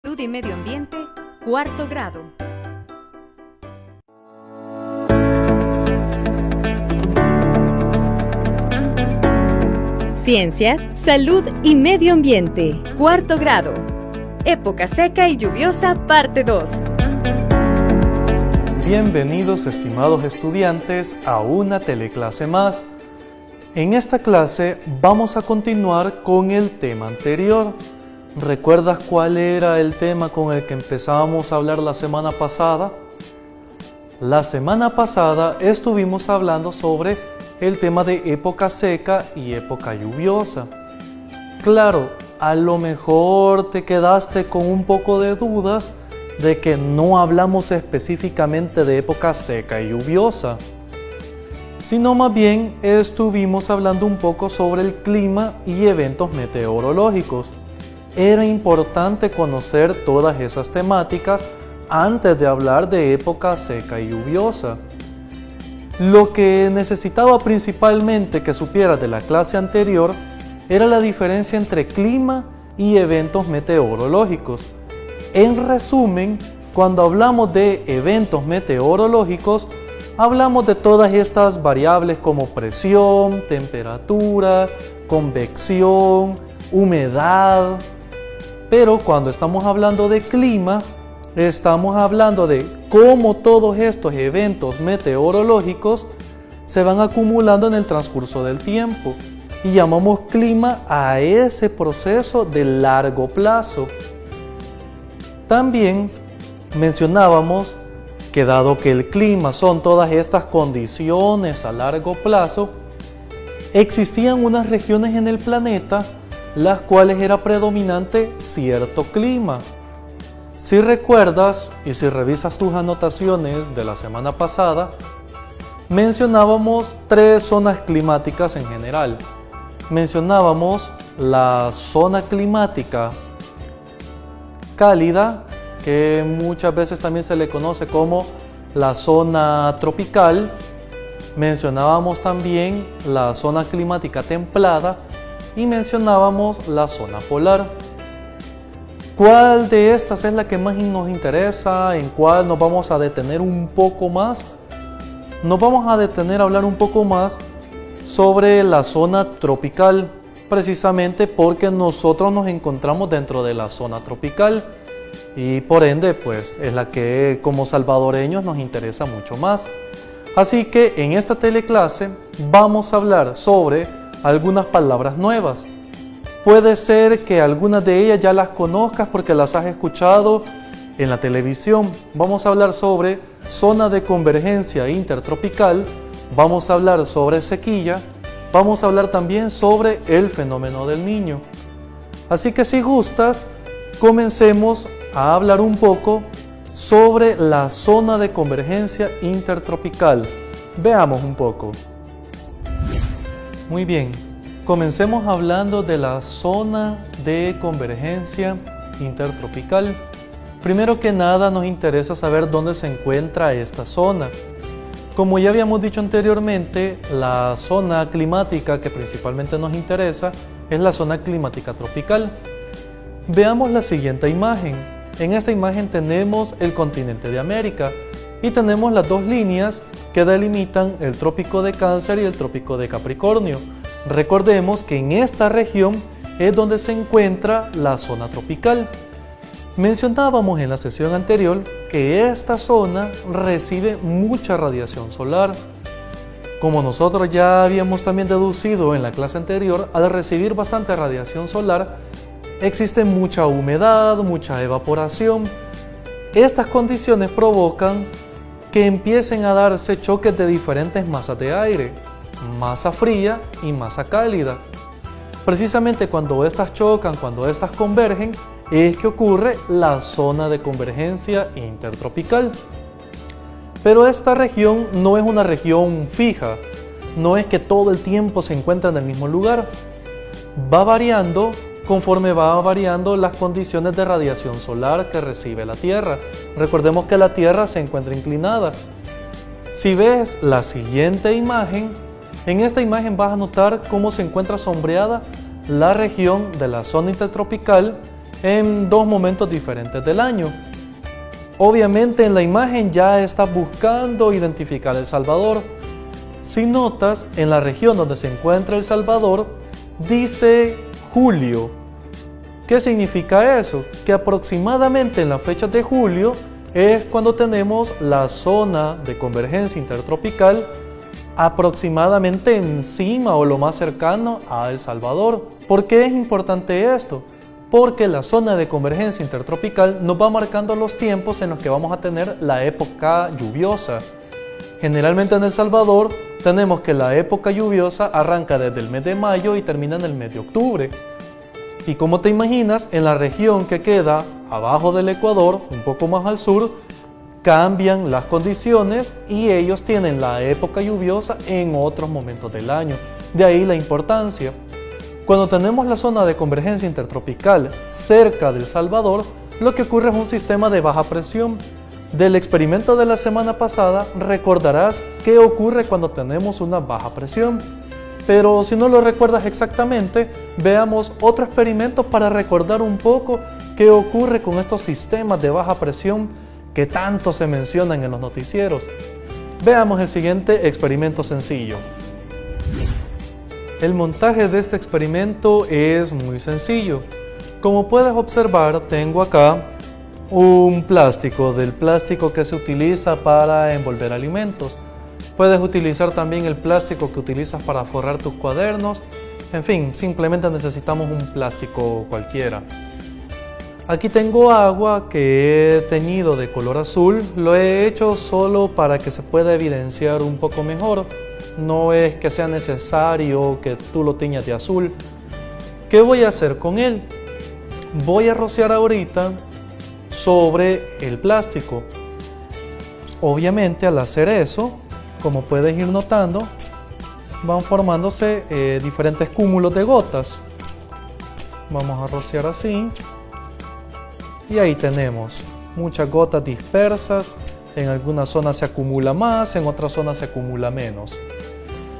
Salud y Medio Ambiente, cuarto grado. Ciencia, Salud y Medio Ambiente, cuarto grado. Época seca y lluviosa, parte 2. Bienvenidos, estimados estudiantes, a una teleclase más. En esta clase vamos a continuar con el tema anterior. ¿Recuerdas cuál era el tema con el que empezábamos a hablar la semana pasada? La semana pasada estuvimos hablando sobre el tema de época seca y época lluviosa. Claro, a lo mejor te quedaste con un poco de dudas de que no hablamos específicamente de época seca y lluviosa, sino más bien estuvimos hablando un poco sobre el clima y eventos meteorológicos. Era importante conocer todas esas temáticas antes de hablar de época seca y lluviosa. Lo que necesitaba principalmente que supieras de la clase anterior era la diferencia entre clima y eventos meteorológicos. En resumen, cuando hablamos de eventos meteorológicos, hablamos de todas estas variables como presión, temperatura, convección, humedad. Pero cuando estamos hablando de clima, estamos hablando de cómo todos estos eventos meteorológicos se van acumulando en el transcurso del tiempo. Y llamamos clima a ese proceso de largo plazo. También mencionábamos que dado que el clima son todas estas condiciones a largo plazo, existían unas regiones en el planeta las cuales era predominante cierto clima. Si recuerdas y si revisas tus anotaciones de la semana pasada, mencionábamos 3 zonas climáticas en general. Mencionábamos la zona climática cálida, que muchas veces también se le conoce como la zona tropical. Mencionábamos también la zona climática templada y mencionábamos la zona polar. ¿Cuál de estas es la que más nos interesa? ¿En cuál nos vamos a detener un poco más? Nos vamos a detener a hablar un poco más sobre la zona tropical, precisamente porque nosotros nos encontramos dentro de la zona tropical y por ende pues es la que como salvadoreños nos interesa mucho más. Así que en esta teleclase vamos a hablar sobre algunas palabras nuevas. Puede ser que algunas de ellas ya las conozcas porque las has escuchado en la televisión. Vamos a hablar sobre zona de convergencia intertropical, vamos a hablar sobre sequía, vamos a hablar también sobre el fenómeno del Niño. Así que si gustas, comencemos a hablar un poco sobre la zona de convergencia intertropical. Veamos un poco. Muy bien, comencemos hablando de la zona de convergencia intertropical. Primero que nada nos interesa saber dónde se encuentra esta zona. Como ya habíamos dicho anteriormente, la zona climática que principalmente nos interesa es la zona climática tropical. Veamos la siguiente imagen. En esta imagen tenemos el continente de América y tenemos las 2 líneas que delimitan el trópico de Cáncer y el trópico de Capricornio. Recordemos que en esta región es donde se encuentra la zona tropical. Mencionábamos en la sesión anterior que esta zona recibe mucha radiación solar. Como nosotros ya habíamos también deducido en la clase anterior, al recibir bastante radiación solar, existe mucha humedad, mucha evaporación. Estas condiciones provocan que empiecen a darse choques de diferentes masas de aire, masa fría y masa cálida. Precisamente cuando estas chocan, cuando estas convergen, es que ocurre la zona de convergencia intertropical. Pero esta región no es una región fija, no es que todo el tiempo se encuentra en el mismo lugar. Va variando conforme va variando las condiciones de radiación solar que recibe la Tierra. Recordemos que la Tierra se encuentra inclinada. Si ves la siguiente imagen, en esta imagen vas a notar cómo se encuentra sombreada la región de la zona intertropical en dos momentos diferentes del año. Obviamente en la imagen ya estás buscando identificar El Salvador. Si notas, en la región donde se encuentra El Salvador, dice julio. ¿Qué significa eso? Que aproximadamente en las fechas de julio es cuando tenemos la zona de convergencia intertropical aproximadamente encima o lo más cercano a El Salvador. ¿Por qué es importante esto? Porque la zona de convergencia intertropical nos va marcando los tiempos en los que vamos a tener la época lluviosa. Generalmente en El Salvador tenemos que la época lluviosa arranca desde el mes de mayo y termina en el mes de octubre. Y como te imaginas, en la región que queda abajo del Ecuador, un poco más al sur, cambian las condiciones y ellos tienen la época lluviosa en otros momentos del año. De ahí la importancia. Cuando tenemos la zona de convergencia intertropical cerca de El Salvador, lo que ocurre es un sistema de baja presión. Del experimento de la semana pasada recordarás qué ocurre cuando tenemos una baja presión. Pero si no lo recuerdas exactamente, veamos otro experimento para recordar un poco qué ocurre con estos sistemas de baja presión que tanto se mencionan en los noticieros. Veamos el siguiente experimento sencillo. El montaje de este experimento es muy sencillo. Como puedes observar, tengo acá un plástico, del plástico que se utiliza para envolver alimentos. Puedes utilizar también el plástico que utilizas para forrar tus cuadernos. En fin, simplemente necesitamos un plástico cualquiera. Aquí tengo agua que he teñido de color azul. Lo he hecho solo para que se pueda evidenciar un poco mejor. No es que sea necesario que tú lo tiñas de azul. ¿Qué voy a hacer con él? Voy a rociar ahorita sobre el plástico. Obviamente al hacer eso, como puedes ir notando, van formándose diferentes cúmulos de gotas. Vamos a rociar así. Y ahí tenemos muchas gotas dispersas. En algunas zonas se acumula más, en otras zonas se acumula menos.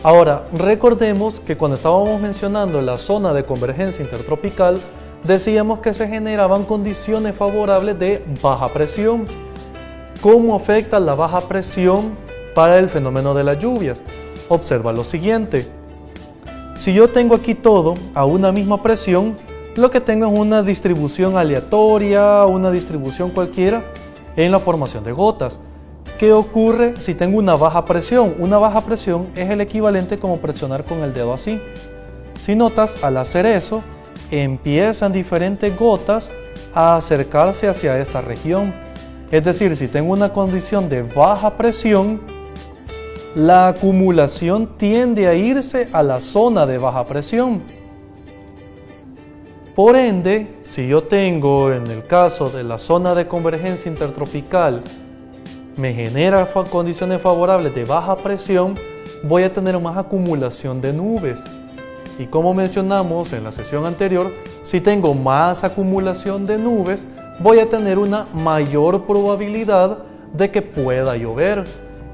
Ahora, recordemos que cuando estábamos mencionando la zona de convergencia intertropical, decíamos que se generaban condiciones favorables de baja presión. ¿Cómo afecta la baja presión para el fenómeno de las lluvias? Observa lo siguiente. Si yo tengo aquí todo a una misma presión, lo que tengo es una distribución aleatoria, una distribución cualquiera en la formación de gotas. ¿Qué ocurre si tengo una baja presión? Una baja presión es el equivalente como presionar con el dedo así. Si notas, al hacer eso, empiezan diferentes gotas a acercarse hacia esta región. Es decir, si tengo una condición de baja presión, la acumulación tiende a irse a la zona de baja presión. Por ende, si yo tengo, en el caso de la zona de convergencia intertropical, me genera condiciones favorables de baja presión, voy a tener más acumulación de nubes. Y como mencionamos en la sesión anterior, si tengo más acumulación de nubes, voy a tener una mayor probabilidad de que pueda llover.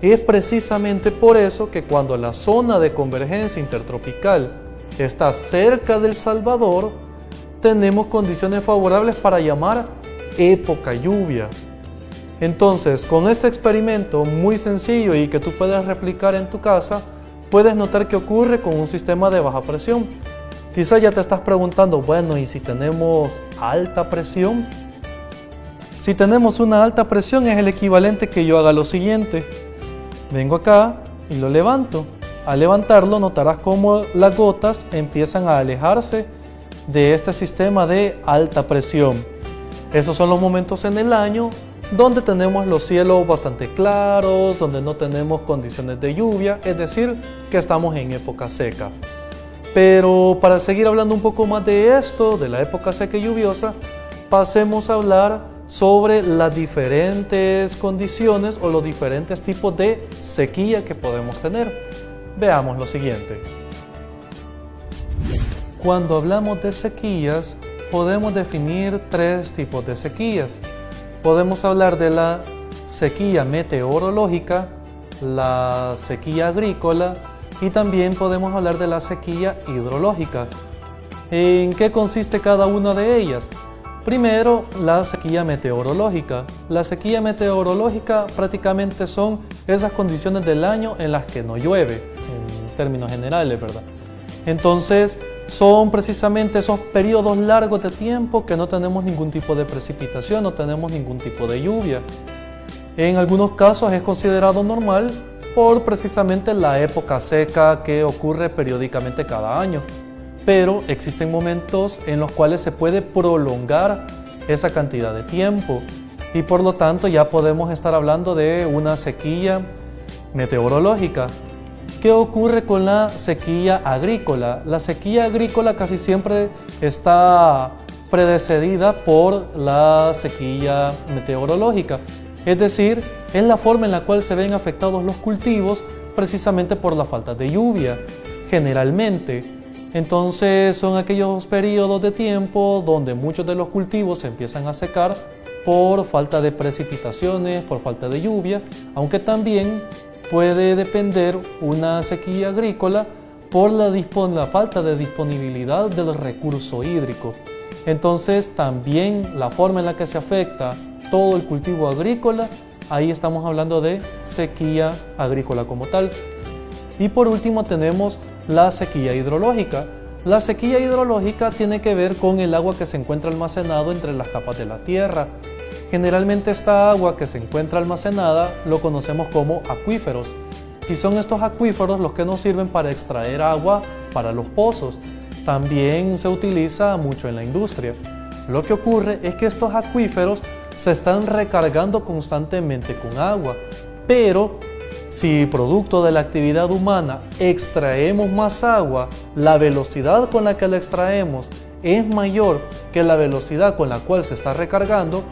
Y es precisamente por eso que cuando la zona de convergencia intertropical está cerca de El Salvador, tenemos condiciones favorables para llamar época lluvia. Entonces, con este experimento muy sencillo y que tú puedes replicar en tu casa, puedes notar que ocurre con un sistema de baja presión. Quizá ya te estás preguntando, bueno, ¿y si tenemos alta presión? Si tenemos una alta presión es el equivalente que yo haga lo siguiente. Vengo acá y lo levanto. Al levantarlo notarás cómo las gotas empiezan a alejarse de este sistema de alta presión. Esos son los momentos en el año donde tenemos los cielos bastante claros, donde no tenemos condiciones de lluvia, es decir, que estamos en época seca. Pero para seguir hablando un poco más de esto, de la época seca y lluviosa, pasemos a hablar sobre las diferentes condiciones o los diferentes tipos de sequía que podemos tener. Veamos lo siguiente. Cuando hablamos de sequías, podemos definir tres tipos de sequías. Podemos hablar de la sequía meteorológica, la sequía agrícola y también podemos hablar de la sequía hidrológica. ¿En qué consiste cada una de ellas? Primero, la sequía meteorológica. La sequía meteorológica prácticamente son esas condiciones del año en las que no llueve, en términos generales, ¿verdad? Entonces, son precisamente esos periodos largos de tiempo que no tenemos ningún tipo de precipitación, no tenemos ningún tipo de lluvia. En algunos casos es considerado normal por precisamente la época seca que ocurre periódicamente cada año. Pero existen momentos en los cuales se puede prolongar esa cantidad de tiempo y por lo tanto ya podemos estar hablando de una sequía meteorológica. ¿Qué ocurre con la sequía agrícola? La sequía agrícola casi siempre está precedida por la sequía meteorológica, es decir, es la forma en la cual se ven afectados los cultivos precisamente por la falta de lluvia, generalmente. Entonces son aquellos periodos de tiempo donde muchos de los cultivos se empiezan a secar por falta de precipitaciones, por falta de lluvia, aunque también puede depender una sequía agrícola por la falta de disponibilidad del recurso hídrico. Entonces también la forma en la que se afecta todo el cultivo agrícola, ahí estamos hablando de sequía agrícola como tal. Y por último tenemos la sequía hidrológica. La sequía hidrológica tiene que ver con el agua que se encuentra almacenado entre las capas de la tierra. Generalmente esta agua que se encuentra almacenada lo conocemos como acuíferos. Y son estos acuíferos los que nos sirven para extraer agua para los pozos. También se utiliza mucho en la industria. Lo que ocurre es que estos acuíferos se están recargando constantemente con agua, pero si producto de la actividad humana extraemos más agua, la velocidad con la que la extraemos es mayor que la velocidad con la cual se está recargando,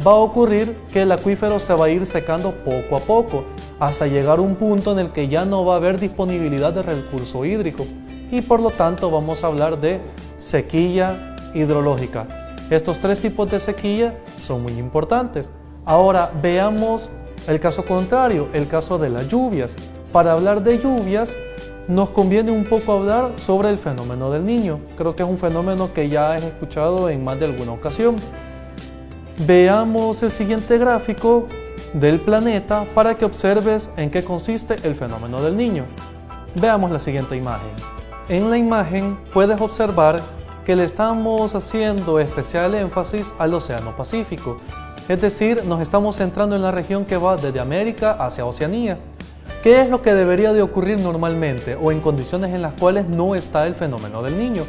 va a ocurrir que el acuífero se va a ir secando poco a poco, hasta llegar a un punto en el que ya no va a haber disponibilidad de recurso hídrico y por lo tanto vamos a hablar de sequía hidrológica. Estos tres tipos de sequía son muy importantes. Ahora veamos el caso contrario, el caso de las lluvias. Para hablar de lluvias, nos conviene un poco hablar sobre el fenómeno del Niño. Creo que es un fenómeno que ya has escuchado en más de alguna ocasión. Veamos el siguiente gráfico del planeta para que observes en qué consiste el fenómeno del Niño. Veamos la siguiente imagen. En la imagen puedes observar que le estamos haciendo especial énfasis al Océano Pacífico. Es decir, nos estamos centrando en la región que va desde América hacia Oceanía. ¿Qué es lo que debería de ocurrir normalmente o en condiciones en las cuales no está el fenómeno del Niño?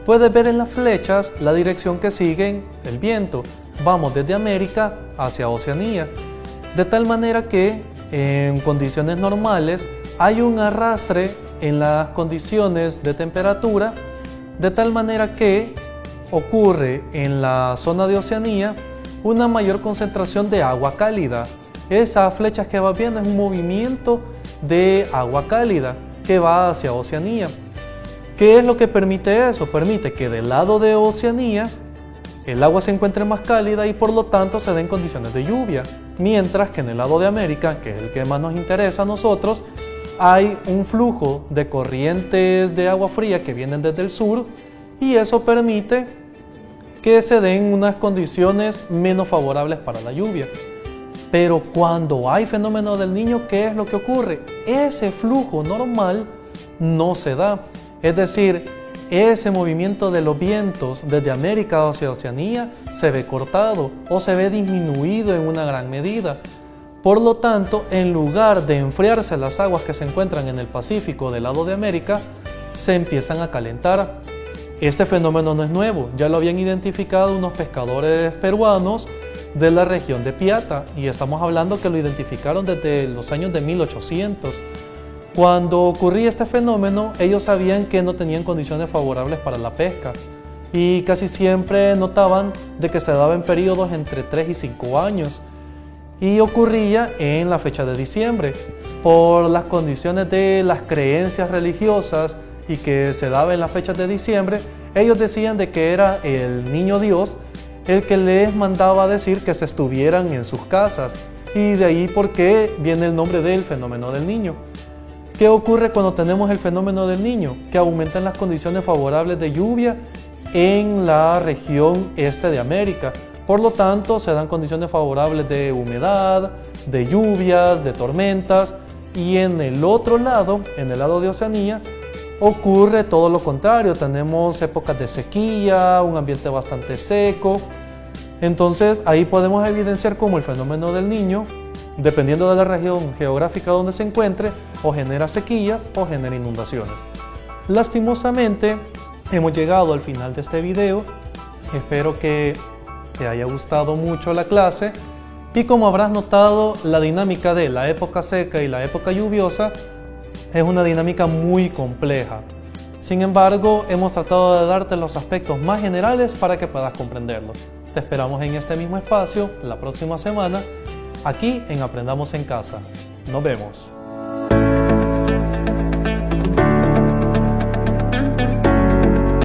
Puedes ver en las flechas la dirección que siguen el viento. Vamos desde América hacia Oceanía. De tal manera que en condiciones normales hay un arrastre en las condiciones de temperatura, de tal manera que ocurre en la zona de Oceanía una mayor concentración de agua cálida. Esas flechas que vas viendo es un movimiento de agua cálida que va hacia Oceanía. ¿Qué es lo que permite eso? Permite que del lado de Oceanía el agua se encuentre más cálida y por lo tanto se den condiciones de lluvia, mientras que en el lado de América, que es el que más nos interesa a nosotros, hay un flujo de corrientes de agua fría que vienen desde el sur y eso permite que se den unas condiciones menos favorables para la lluvia. Pero cuando hay fenómeno del Niño, ¿qué es lo que ocurre? Ese flujo normal no se da. Es decir, ese movimiento de los vientos desde América hacia Oceanía se ve cortado o se ve disminuido en una gran medida. Por lo tanto, en lugar de enfriarse las aguas que se encuentran en el Pacífico del lado de América, se empiezan a calentar. Este fenómeno no es nuevo, ya lo habían identificado unos pescadores peruanos de la región de Piata y estamos hablando que lo identificaron desde los años de 1800. Cuando ocurría este fenómeno, ellos sabían que no tenían condiciones favorables para la pesca y casi siempre notaban de que se daba en periodos entre 3 y 5 años y ocurría en la fecha de diciembre por las condiciones de las creencias religiosas y que se daba en las fechas de diciembre. Ellos decían de que era el niño Dios el que les mandaba decir que se estuvieran en sus casas y de ahí porque viene el nombre del fenómeno del Niño. ¿Qué ocurre cuando tenemos el fenómeno del Niño? Que aumentan las condiciones favorables de lluvia en la región este de América. Por lo tanto, se dan condiciones favorables de humedad, de lluvias, de tormentas, y en el otro lado, en el lado de Oceanía, ocurre todo lo contrario. Tenemos épocas de sequía, un ambiente bastante seco. Entonces ahí podemos evidenciar cómo el fenómeno del Niño, dependiendo de la región geográfica donde se encuentre, o genera sequías o genera inundaciones. Lastimosamente, hemos llegado al final de este video. Espero que te haya gustado mucho la clase, y como habrás notado, la dinámica de la época seca y la época lluviosa es una dinámica muy compleja. Sin embargo, hemos tratado de darte los aspectos más generales para que puedas comprenderlos. Te esperamos en este mismo espacio la próxima semana, aquí en Aprendamos en Casa. Nos vemos.